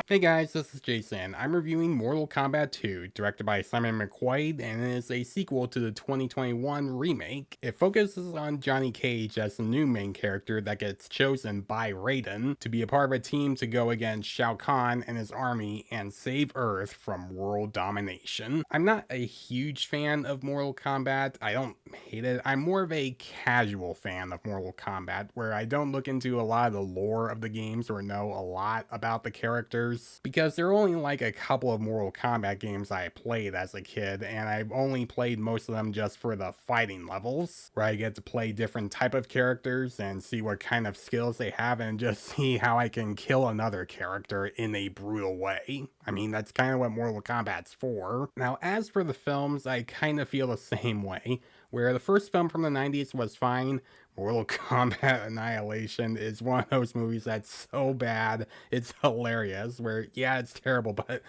Hey guys, this is Jason. I'm reviewing Mortal Kombat 2, directed by Simon McQuaid, and it is a sequel to the 2021 remake. It focuses on Johnny Cage as the new main character that gets chosen by Raiden to be a part of a team to go against Shao Kahn and his army and save Earth from world domination. I'm not a huge fan of Mortal Kombat. I don't hate it. I'm more of a casual fan of Mortal Kombat, where I don't look into a lot of the lore of the games or know a lot about the characters because there are only like a couple of Mortal Kombat games I played as a kid, and I've only played most of them just for the fighting levels, where I get to play different type of characters and see what kind of skills they have and just see how I can kill another character in a brutal way. I mean, that's kind of what Mortal Kombat's for. Now, as for the films, I kind of feel the same way, where the first film from the 90s was fine. Mortal Kombat Annihilation is one of those movies that's so bad, it's hilarious, where, yeah, it's terrible, but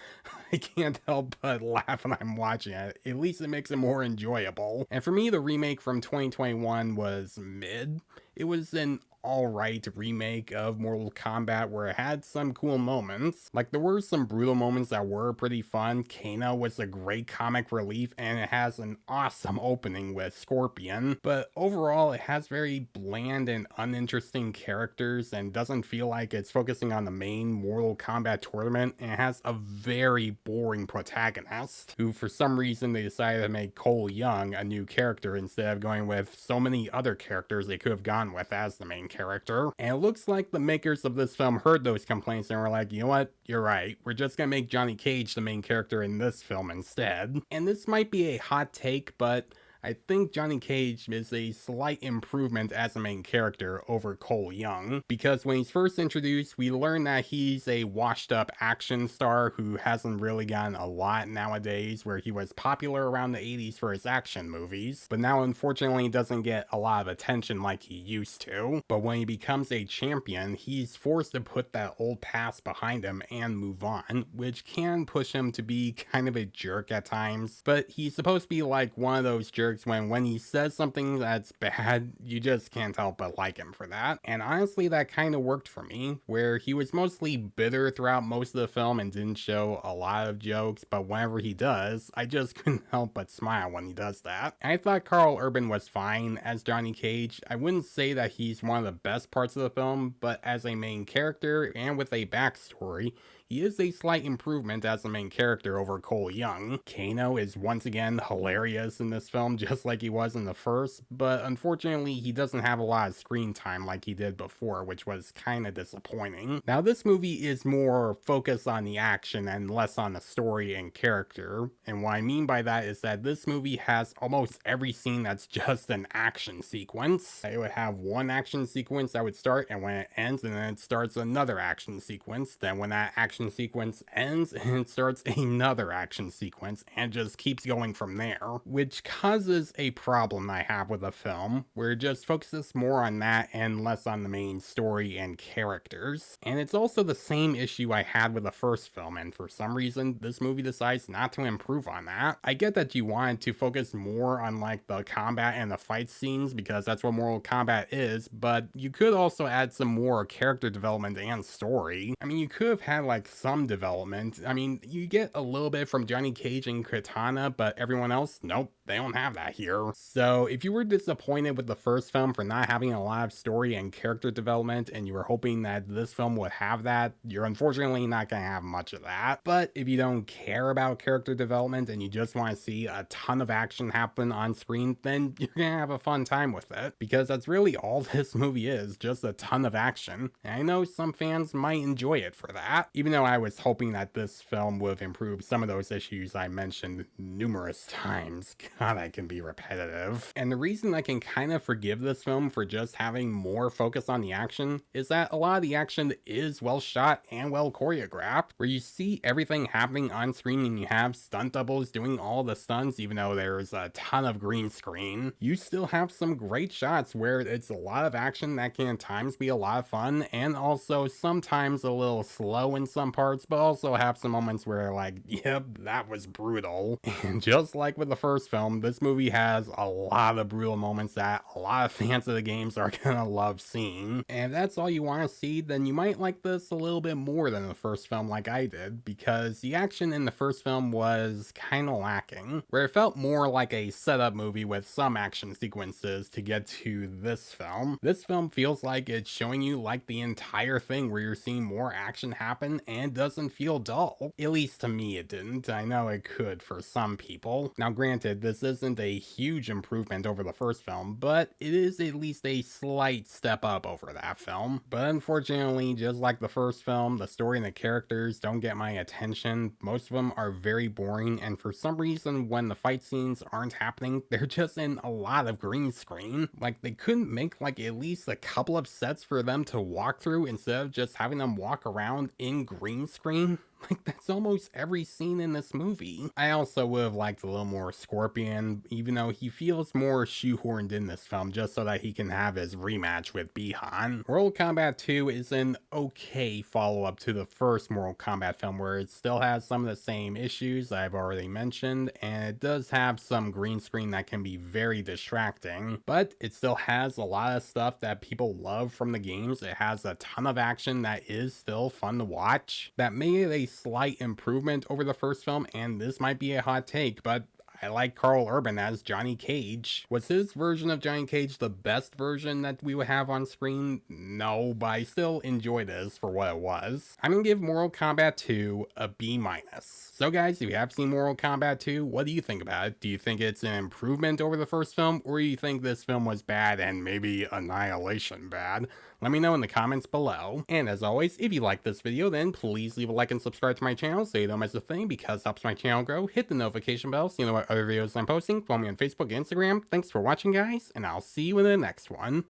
I can't help but laugh when I'm watching it. At least it makes it more enjoyable. And for me, the remake from 2021 was mid. It was an alright remake of Mortal Kombat where it had some cool moments. Like, there were some brutal moments that were pretty fun. Kano was a great comic relief, and it has an awesome opening with Scorpion. But overall, it has very bland and uninteresting characters and doesn't feel like it's focusing on the main Mortal Kombat tournament, and it has a very boring protagonist who, for some reason, they decided to make Cole Young a new character instead of going with so many other characters they could have gone with as the main character. And it looks like the makers of this film heard those complaints and were like, you know what, you're right, we're just gonna make Johnny Cage the main character in this film instead. And this might be a hot take, but I think Johnny Cage is a slight improvement as a main character over Cole Young, because when he's first introduced, we learn that he's a washed up action star who hasn't really gotten a lot nowadays, where he was popular around the 80s for his action movies, but now unfortunately doesn't get a lot of attention like he used to. But when he becomes a champion, he's forced to put that old past behind him and move on, which can push him to be kind of a jerk at times, but he's supposed to be like one of those jerks when he says something that's bad, you just can't help but like him for that. And honestly, that kind of worked for me, where he was mostly bitter throughout most of the film and didn't show a lot of jokes, but whenever he does, I just couldn't help but smile when he does that. I thought Carl Urban was fine as Johnny Cage. I wouldn't say that he's one of the best parts of the film, but as a main character and with a backstory, he is a slight improvement as the main character over Cole Young. Kano is once again hilarious in this film, just like he was in the first, but unfortunately he doesn't have a lot of screen time like he did before, which was kinda disappointing. Now, this movie is more focused on the action and less on the story and character, and what I mean by that is that this movie has almost every scene that's just an action sequence. It would have one action sequence that would start, and when it ends, and then it starts another action sequence. Then when that action sequence ends, and it starts another action sequence, and just keeps going from there, which causes a problem I have with the film, where it just focuses more on that and less on the main story and characters. And it's also the same issue I had with the first film, and for some reason, this movie decides not to improve on that. I get that you wanted to focus more on like the combat and the fight scenes, because that's what Mortal Kombat is, but you could also add some more character development and story. I mean, you could have had like some development. I mean, you get a little bit from Johnny Cage and Katana, but everyone else, nope, they don't have that here. So if you were disappointed with the first film for not having a lot of story and character development, and you were hoping that this film would have that, you're unfortunately not going to have much of that. But if you don't care about character development and you just want to see a ton of action happen on screen, then you're going to have a fun time with it, because that's really all this movie is, just a ton of action. And I know some fans might enjoy it for that, even though I was hoping that this film would have improved some of those issues I mentioned numerous times. God, I can be repetitive. And the reason I can kind of forgive this film for just having more focus on the action is that a lot of the action is well shot and well choreographed, where you see everything happening on screen and you have stunt doubles doing all the stunts, even though there's a ton of green screen. You still have some great shots where it's a lot of action that can at times be a lot of fun, and also sometimes a little slow in some some parts, but also have some moments where like, yep, that was brutal. And just like with the first film, this movie has a lot of brutal moments that a lot of fans of the games are gonna love seeing. And if that's all you want to see, then you might like this a little bit more than the first film like I did, because the action in the first film was kinda lacking, where it felt more like a setup movie with some action sequences to get to this film. This film feels like it's showing you like the entire thing, where you're seeing more action happen and doesn't feel dull. At least to me it didn't. I know it could for some people. Now granted, this isn't a huge improvement over the first film, but it is at least a slight step up over that film. But unfortunately, just like the first film, the story and the characters don't get my attention. Most of them are very boring, and for some reason when the fight scenes aren't happening, they're just in a lot of green screen. Like, they couldn't make like at least a couple of sets for them to walk through instead of just having them walk around in green screen. Like, that's almost every scene in this movie. I also would have liked a little more Scorpion, even though he feels more shoehorned in this film just so that he can have his rematch with Bihan. Mortal Kombat 2 is an okay follow-up to the first Mortal Kombat film, where it still has some of the same issues I've already mentioned, and it does have some green screen that can be very distracting, but it still has a lot of stuff that people love from the games. It has a ton of action that is still fun to watch. That made it a slight improvement over the first film, and this might be a hot take, but I like Carl Urban as Johnny Cage. Was his version of Johnny Cage the best version that we would have on screen? No, but I still enjoy this for what it was. I'm gonna give Mortal Kombat 2 a B-. So guys, if you have seen Mortal Kombat 2, what do you think about it? Do you think it's an improvement over the first film, or do you think this film was bad and maybe Annihilation bad? Let me know in the comments below. And as always, if you like this video, then please leave a like and subscribe to my channel so you don't miss a thing, because it helps my channel grow. Hit the notification bell so you know what other videos I'm posting. Follow me on Facebook and Instagram. Thanks for watching, guys, and I'll see you in the next one.